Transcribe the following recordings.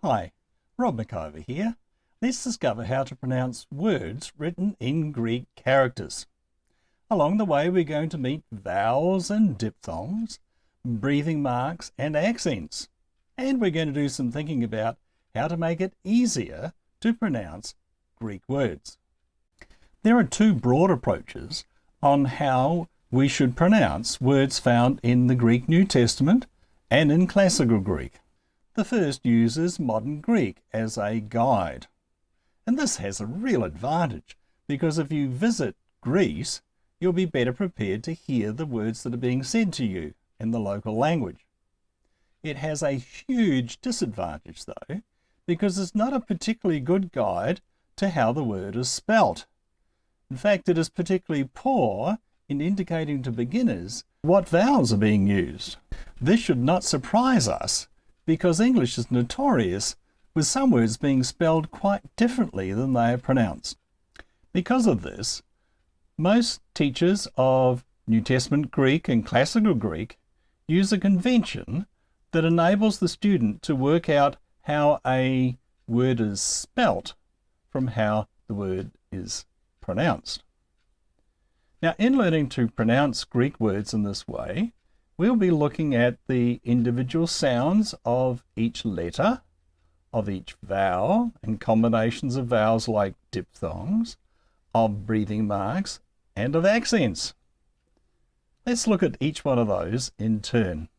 Hi, Rob McIver here. Let's discover how to pronounce words written in Greek characters. Along the way, we're going to meet vowels and diphthongs, breathing marks and accents. And we're going to do some thinking about how to make it easier to pronounce Greek words. There are two broad approaches on how we should pronounce words found in the Greek New Testament and in Classical Greek. The first uses modern Greek as a guide. And this has a real advantage because if you visit Greece, you'll be better prepared to hear the words that are being said to you in the local language. It has a huge disadvantage though, because it's not a particularly good guide to how the word is spelt. In fact, it is particularly poor in indicating to beginners what vowels are being used. This should not surprise us, because English is notorious with some words being spelled quite differently than they are pronounced. Because of this, most teachers of New Testament Greek and Classical Greek use a convention that enables the student to work out how a word is spelt from how the word is pronounced. Now, in learning to pronounce Greek words in this way, we'll be looking at the individual sounds of each letter, of each vowel, and combinations of vowels like diphthongs, of breathing marks, and of accents. Let's look at each one of those in turn.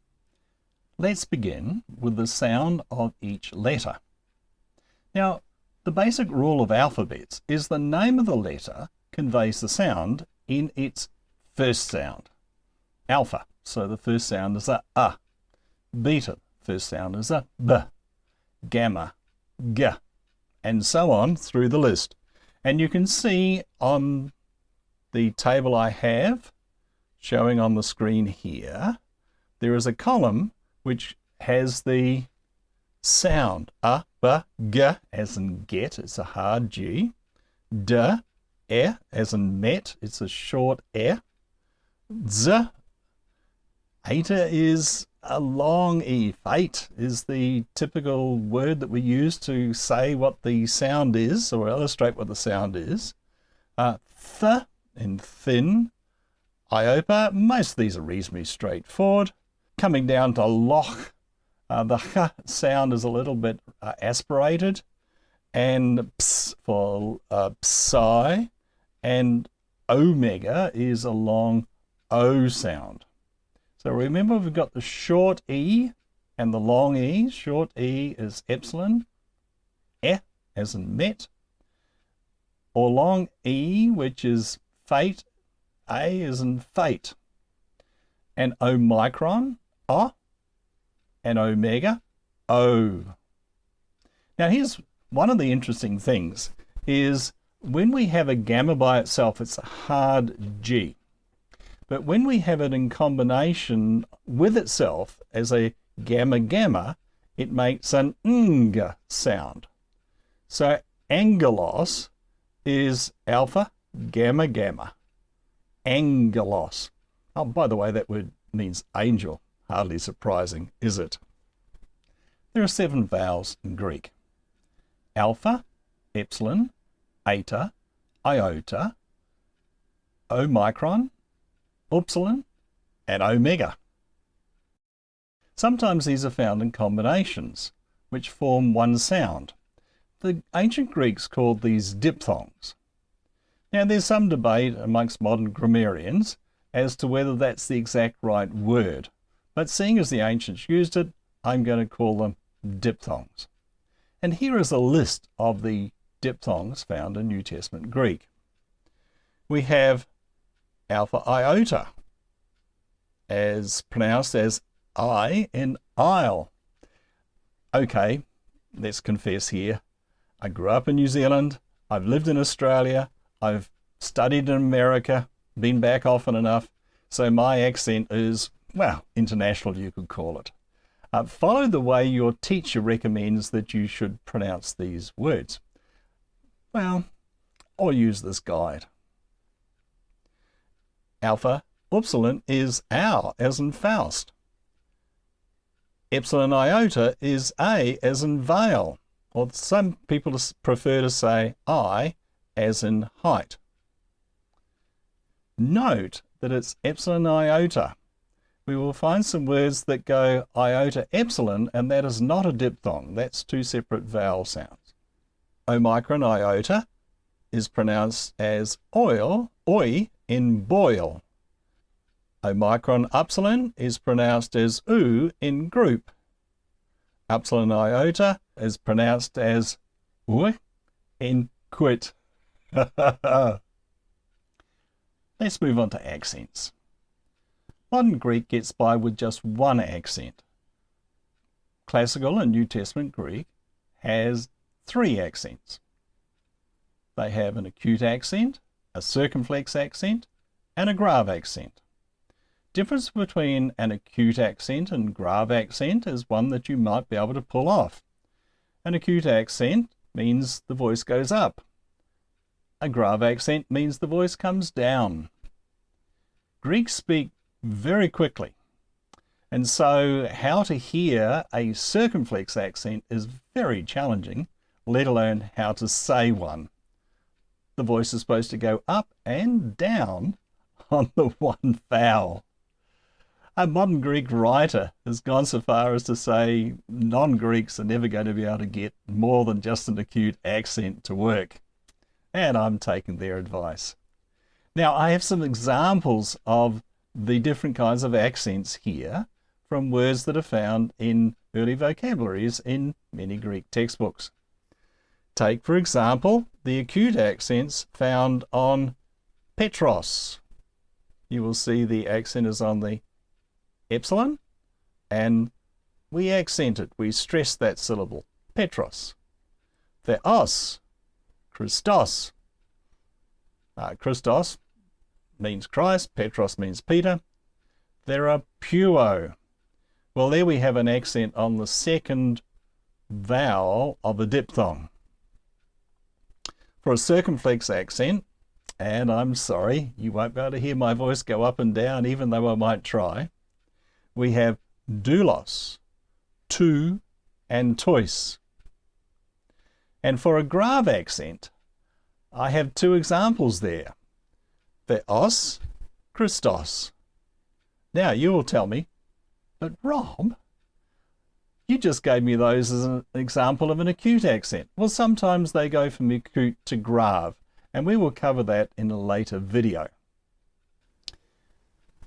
Let's begin with the sound of each letter. Now, the basic rule of alphabets is the name of the letter conveys the sound in its first sound. Alpha. So the first sound is a. Beta, first sound is a b. Gamma, g, and so on through the list. And you can see on the table I have showing on the screen here, there is a column which has the sound a, b, g, as in get, it's a hard G, d, e, as in met, it's a short e, z, eta is a long E. Fate is the typical word that we use to say what the sound is or illustrate what the sound is. Th in thin, iopa, most of these are reasonably straightforward. Coming down to loch, the h sound is a little bit aspirated, and ps for psi, and omega is a long O sound. So remember, we've got the short E and the long E. Short E is epsilon, E as in met, or long E, which is fate, A as in fate, and omicron, O, and omega, O. Now here's one of the interesting things is when we have a gamma by itself, it's a hard G. But when we have it in combination with itself as a gamma-gamma, it makes an ng sound. So angelos is alpha, gamma-gamma. Angelos. Oh, by the way, that word means angel. Hardly surprising, is it? There are 7 vowels in Greek. Alpha, epsilon, eta, iota, omicron, upsilon, and omega. Sometimes these are found in combinations, which form one sound. The ancient Greeks called these diphthongs. Now there's some debate amongst modern grammarians as to whether that's the exact right word, but seeing as the ancients used it, I'm going to call them diphthongs. And here is a list of the diphthongs found in New Testament Greek. We have alpha iota, as pronounced as I in isle. Okay, let's confess here. I grew up in New Zealand, I've lived in Australia, I've studied in America, been back often enough, so my accent is, well, international you could call it. Follow the way your teacher recommends that you should pronounce these words. Well, or use this guide. Alpha, upsilon is owl, as in Faust. Epsilon iota is A as in veil, or some people prefer to say I as in height. Note that it's epsilon iota. We will find some words that go iota epsilon, and that is not a diphthong. That's two separate vowel sounds. Omicron iota is pronounced as oil, oi, in boil. Omicron upsilon is pronounced as oo in group. Upsilon iota is pronounced as ui in quit. Let's move on to accents. Modern Greek gets by with just one accent. Classical and New Testament Greek has three accents. They have an acute accent, a circumflex accent, and a grave accent. Difference between an acute accent and grave accent is one that you might be able to pull off. An acute accent means the voice goes up. A grave accent means the voice comes down. Greeks speak very quickly, and so how to hear a circumflex accent is very challenging, let alone how to say one. The voice is supposed to go up and down on the one vowel. A modern Greek writer has gone so far as to say non-Greeks are never going to be able to get more than just an acute accent to work. And I'm taking their advice. Now, I have some examples of the different kinds of accents here from words that are found in early vocabularies in many Greek textbooks. Take, for example, the acute accents found on Petros. You will see the accent is on the epsilon, and we accent it, we stress that syllable, Petros. Theos, Christos. Christos means Christ, Petros means Peter. There are puo. Well, there we have an accent on the second vowel of a diphthong. For a circumflex accent, and I'm sorry, you won't be able to hear my voice go up and down even though I might try, we have doulos, tu, and tois. And for a grave accent, I have two examples there. Theos, Christos. Now you will tell me, but Rob, you just gave me those as an example of an acute accent. Well, sometimes they go from acute to grave, and we will cover that in a later video.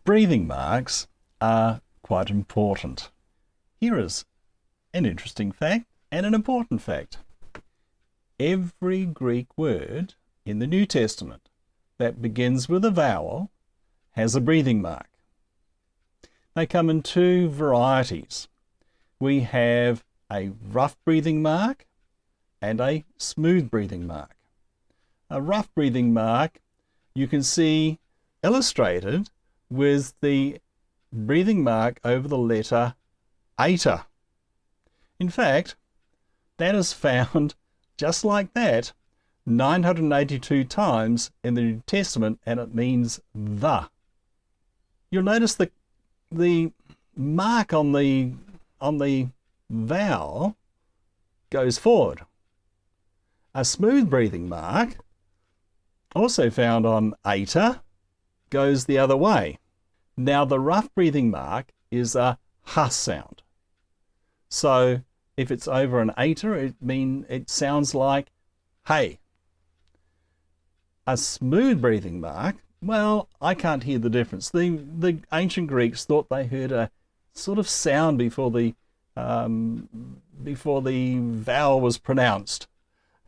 Breathing marks are quite important. Here is an interesting fact and an important fact. Every Greek word in the New Testament that begins with a vowel has a breathing mark. They come in two varieties. We have a rough breathing mark and a smooth breathing mark. A rough breathing mark you can see illustrated with the breathing mark over the letter eta. In fact, that is found just like that 982 times in the New Testament, and it means the. You'll notice the mark on the vowel goes forward. A smooth breathing mark, also found on eta, goes the other way. Now the rough breathing mark is a h sound. So if it's over an eta, it sounds like hey. A smooth breathing mark, well, I can't hear the difference. The ancient Greeks thought they heard a sort of sound before the vowel was pronounced.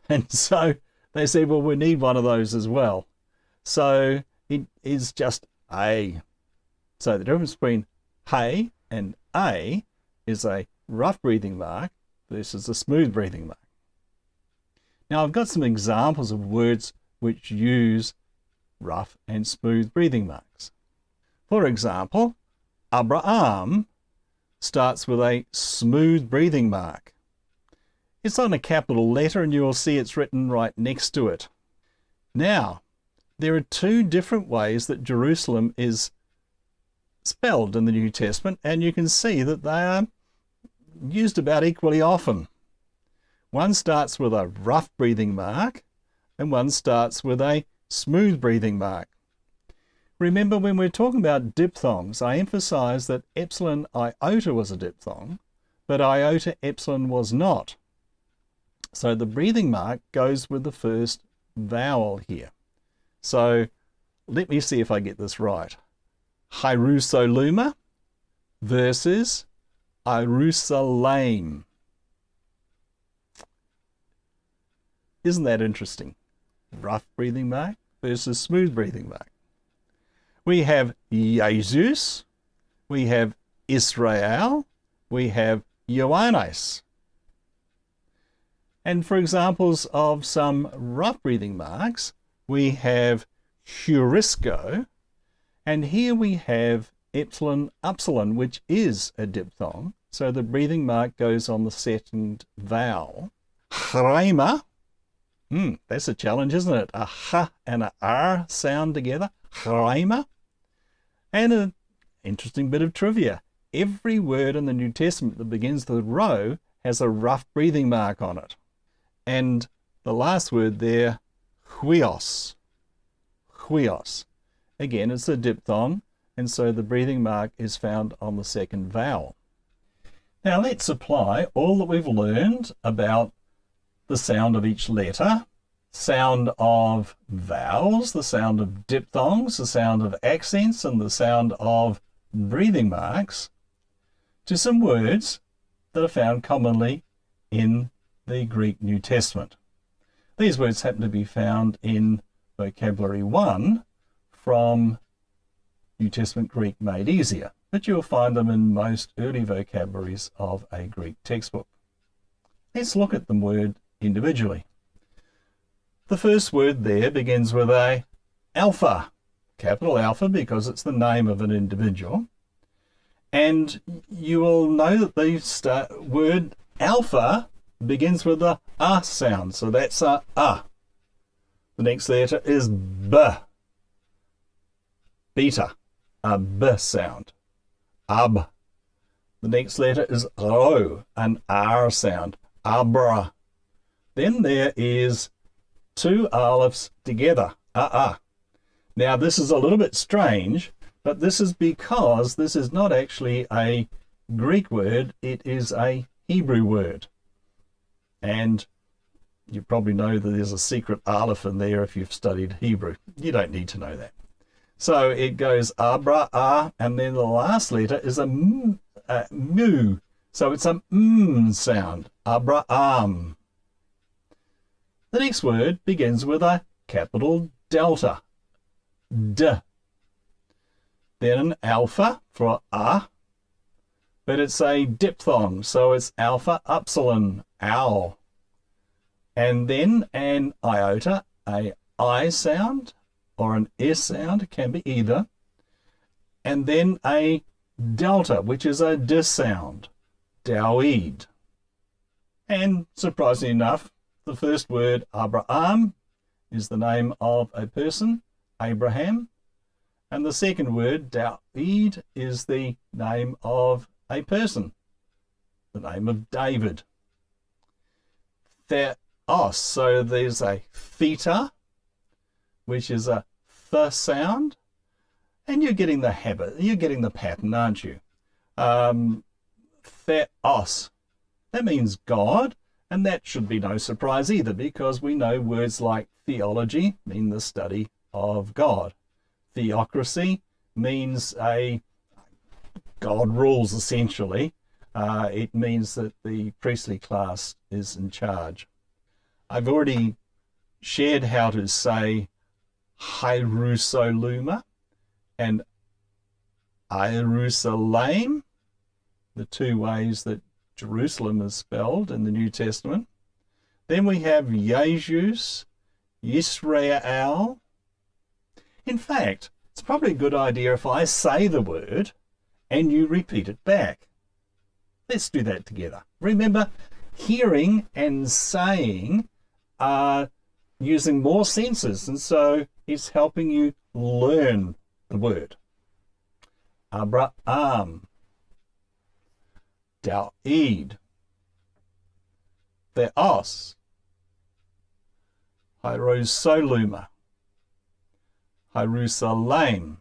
And so they said, well, we need one of those as well. So it is just a. So the difference between hey and a is a rough breathing mark versus a smooth breathing mark. Now I've got some examples of words which use rough and smooth breathing marks. For example, Abraham starts with a smooth breathing mark. It's on a capital letter and you will see it's written right next to it. Now, there are two different ways that Jerusalem is spelled in the New Testament, and you can see that they are used about equally often. One starts with a rough breathing mark and one starts with a smooth breathing mark. Remember, when we're talking about diphthongs, I emphasized that epsilon iota was a diphthong, but iota epsilon was not. So the breathing mark goes with the first vowel here. So let me see if I get this right. Hierusoluma versus Jerusalem. Isn't that interesting? Rough breathing mark versus smooth breathing mark. We have Jesus, we have Israel, we have Ioannis. And for examples of some rough breathing marks, we have Heurisco, and here we have epsilon upsilon, which is a diphthong, so the breathing mark goes on the second vowel. Chrema, that's a challenge, isn't it? A H and a R sound together. Chrema. And an interesting bit of trivia. Every word in the New Testament that begins with rho has a rough breathing mark on it. And the last word there, huios. Huios. Again, it's a diphthong, and so the breathing mark is found on the second vowel. Now let's apply all that we've learned about the sound of each letter, sound of vowels, the sound of diphthongs, the sound of accents, and the sound of breathing marks to some words that are found commonly in the Greek New Testament. These words happen to be found in Vocabulary 1 from New Testament Greek Made Easier, but you'll find them in most early vocabularies of a Greek textbook. Let's look at the word individually. The first word there begins with a alpha, capital Alpha, because it's the name of an individual. And you will know that the word alpha begins with a sound, so that's a. The next letter is b, beta, a b sound. Ab. The next letter is ro, an r sound. Abra. Then there is two alepphs together. Now this is a little bit strange, but this is because this is not actually a Greek word, it is a Hebrew word. And you probably know that there's a secret aleph in there if you've studied Hebrew. You don't need to know that. So it goes abra, and then the last letter is a mu. So it's a sound. Abraham. The next word begins with a capital delta. D. Then an alpha for a, but it's a diphthong, so it's alpha upsilon, ow. And then an iota, a I sound or an S sound, it can be either. And then a delta, which is a dis sound, Dawid. And surprisingly enough, the first word, Abraham, is the name of a person, Abraham. And the second word, Dawid, is the name of a person, the name of David. Theos, so there's a theta, which is a th sound. And you're getting the habit, you're getting the pattern, aren't you? Theos, that means God. And that should be no surprise either, because we know words like theology mean the study of God. Theocracy means God rules, essentially. It means that the priestly class is in charge. I've already shared how to say Hierusoluma and Jerusalem, the two ways that Jerusalem is spelled in the New Testament. Then we have Jesus, Israel. In fact, it's probably a good idea if I say the word and you repeat it back. Let's do that together. Remember, hearing and saying are using more senses, and so it's helping you learn the word. Abraham. Dawid, Theos, Hierosoluma, Jerusalem,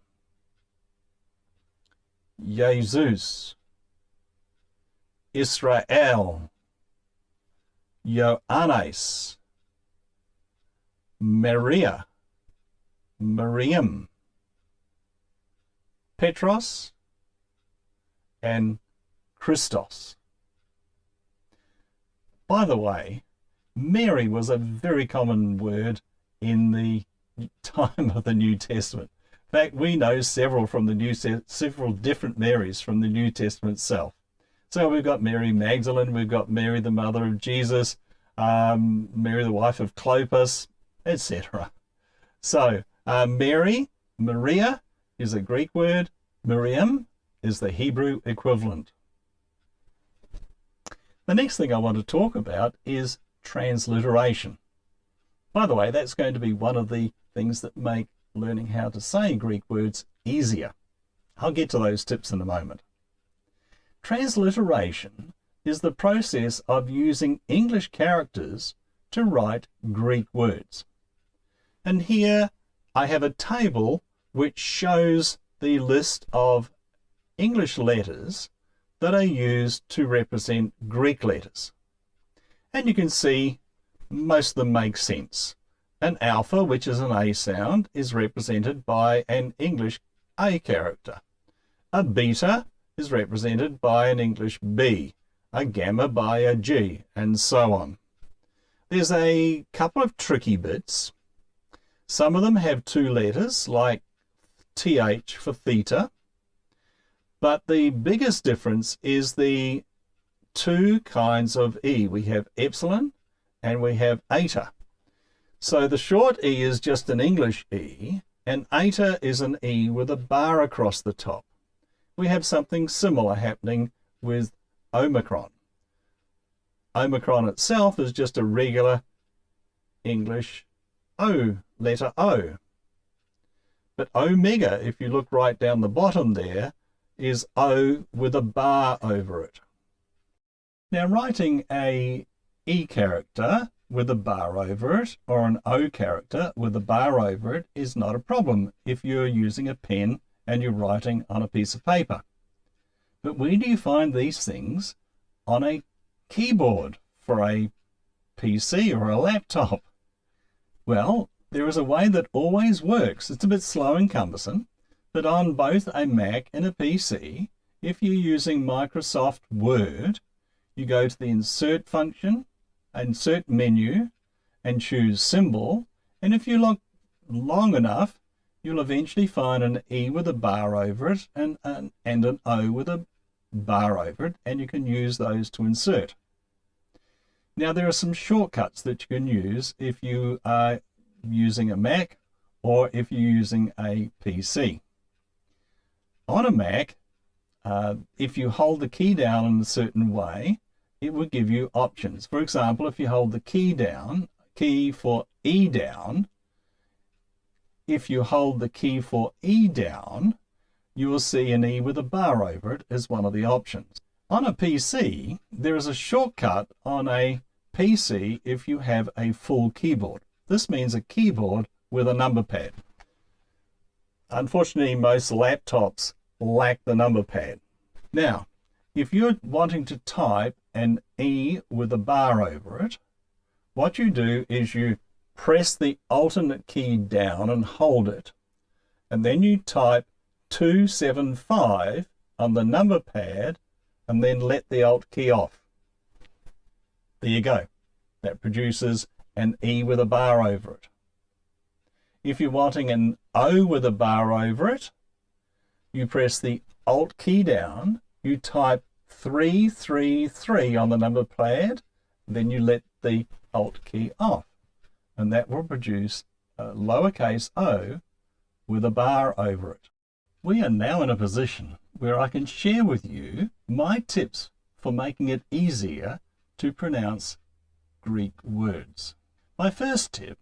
Jesus, Israel, Ioannis, Maria, Miriam, Petros, and Christos. By the way, Mary was a very common word in the time of the New Testament. In fact, we know several different Marys from the New Testament itself. So we've got Mary Magdalene, we've got Mary the mother of Jesus, Mary the wife of Clopas, etc. So Mary, Maria, is a Greek word. Miriam is the Hebrew equivalent. The next thing I want to talk about is transliteration. By the way, that's going to be one of the things that make learning how to say Greek words easier. I'll get to those tips in a moment. Transliteration is the process of using English characters to write Greek words. And here I have a table which shows the list of English letters that are used to represent Greek letters. And you can see most of them make sense. An alpha, which is an A sound, is represented by an English A character. A beta is represented by an English B, a gamma by a G, and so on. There's a couple of tricky bits. Some of them have two letters, like TH for theta, but the biggest difference is the two kinds of E. We have epsilon and we have eta. So the short E is just an English E, and eta is an E with a bar across the top. We have something similar happening with Omicron. Omicron itself is just a regular English O, letter O. But omega, if you look right down the bottom there, is O with a bar over it. Now, writing a E character with a bar over it, or an O character with a bar over it, is not a problem if you're using a pen and you're writing on a piece of paper. But where do you find these things on a keyboard for a PC or a laptop? Well, there is a way that always works. It's a bit slow and cumbersome, but on both a Mac and a PC, if you're using Microsoft Word, you go to the Insert function, Insert menu, and choose Symbol, and if you look long enough, you'll eventually find an E with a bar over it and an O with a bar over it, and you can use those to insert. Now, there are some shortcuts that you can use if you are using a Mac or if you're using a PC. On a Mac, if you hold the key down in a certain way, it will give you options. For example, if you hold the key down, key for E down, if you hold the key for E down, you will see an E with a bar over it as one of the options. On a PC, there is a shortcut on a PC if you have a full keyboard. This means a keyboard with a number pad. Unfortunately, most laptops lack the number pad. Now, if you're wanting to type an E with a bar over it, what you do is you press the alternate key down and hold it, and then you type 275 on the number pad and then let the Alt key off. There you go. That produces an E with a bar over it. If you're wanting an O with a bar over it, you press the Alt key down, you type 333 on the number pad, then you let the Alt key off, and that will produce a lowercase o with a bar over it. We are now in a position where I can share with you my tips for making it easier to pronounce Greek words. My first tip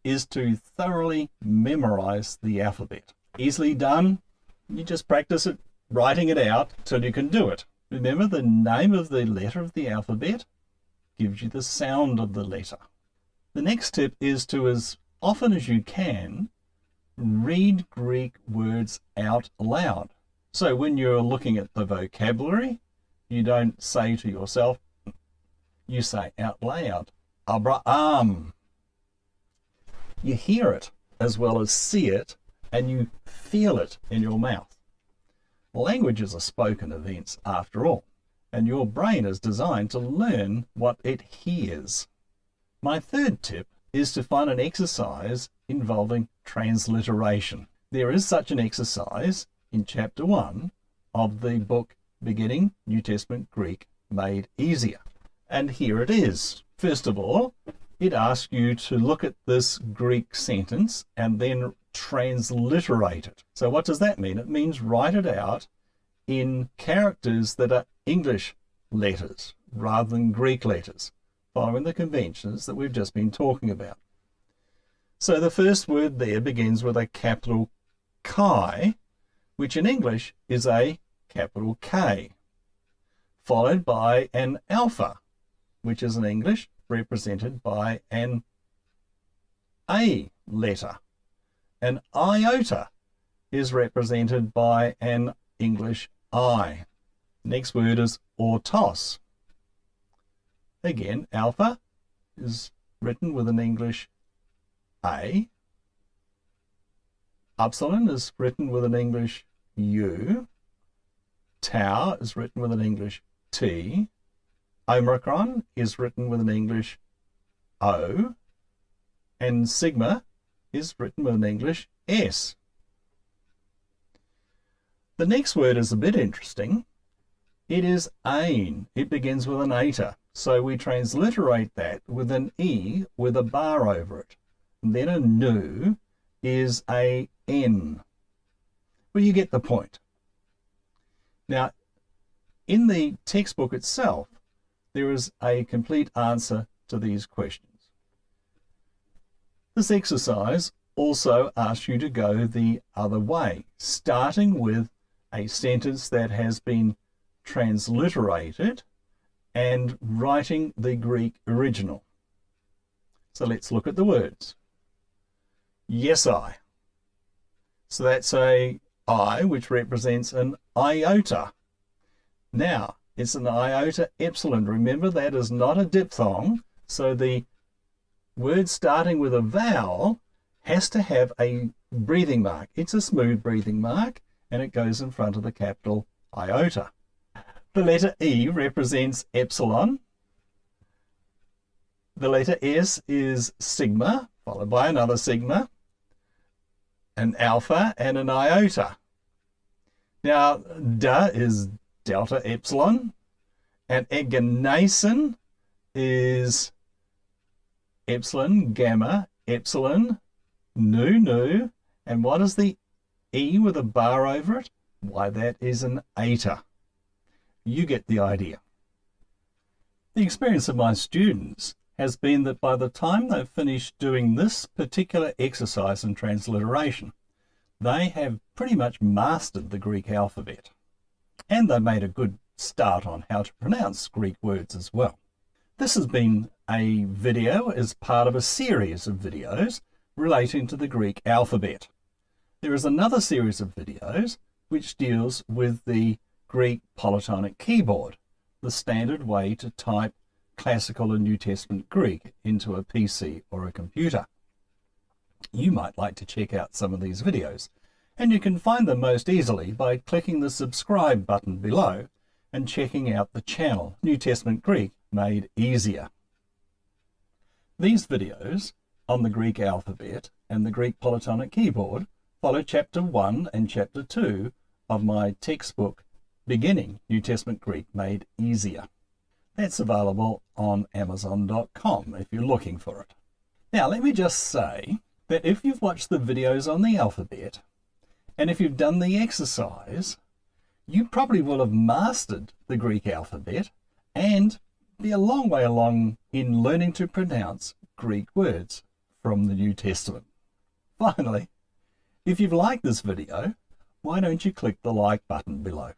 is to thoroughly memorize the alphabet. Easily done. You just practice it, writing it out till you can do it. Remember, the name of the letter of the alphabet gives you the sound of the letter. The next tip is to, as often as you can, read Greek words out loud. So when you're looking at the vocabulary, you don't say to yourself, you say out loud, Abraham. You hear it as well as see it, and you feel it in your mouth. Languages are spoken events after all, and your brain is designed to learn what it hears. My third tip is to find an exercise involving transliteration. There is such an exercise in Chapter 1 of the book Beginning New Testament Greek Made Easier. And here it is. First of all, it asks you to look at this Greek sentence and then transliterate it. So what does that mean? It means write it out in characters that are English letters rather than Greek letters, following the conventions that we've just been talking about. So the first word there begins with a capital chi, which in English is a capital K, followed by an alpha, which is in English represented by an A letter. An iota is represented by an English I. Next word is autos. Again, alpha is written with an English A. Upsilon is written with an English U. Tau is written with an English T. Omicron is written with an English O. And sigma is written with an English S. The next word is a bit interesting. It is ain. It begins with an eta. So we transliterate that with an E with a bar over it. And then a nu is a N. Well, you get the point. Now, in the textbook itself, there is a complete answer to these questions. This exercise also asks you to go the other way, starting with a sentence that has been transliterated and writing the Greek original. So let's look at the words. Yes, I. So that's a I, which represents an iota. Now, it's an iota epsilon. Remember, that is not a diphthong, so the word starting with a vowel has to have a breathing mark. It's a smooth breathing mark, and it goes in front of the capital iota. The letter E represents epsilon. The letter S is sigma, followed by another sigma, an alpha, and an iota. Now, da is delta epsilon, and egenason is epsilon, gamma, epsilon, nu, and what is the E with a bar over it? Why, that is an eta. You get the idea. The experience of my students has been that by the time they've finished doing this particular exercise in transliteration, they have pretty much mastered the Greek alphabet. And they've made a good start on how to pronounce Greek words as well. This has been a video as part of a series of videos relating to the Greek alphabet. There is another series of videos which deals with the Greek Polytonic Keyboard, the standard way to type Classical and New Testament Greek into a PC or a computer. You might like to check out some of these videos, and you can find them most easily by clicking the subscribe button below and checking out the channel New Testament Greek Made Easier. These videos on the Greek alphabet and the Greek Polytonic Keyboard follow Chapter 1 and Chapter 2 of my textbook Beginning New Testament Greek Made Easier. That's available on Amazon.com if you're looking for it. Now, let me just say that if you've watched the videos on the alphabet, and if you've done the exercise, you probably will have mastered the Greek alphabet and be a long way along in learning to pronounce Greek words from the New Testament. Finally, if you've liked this video, why don't you click the like button below?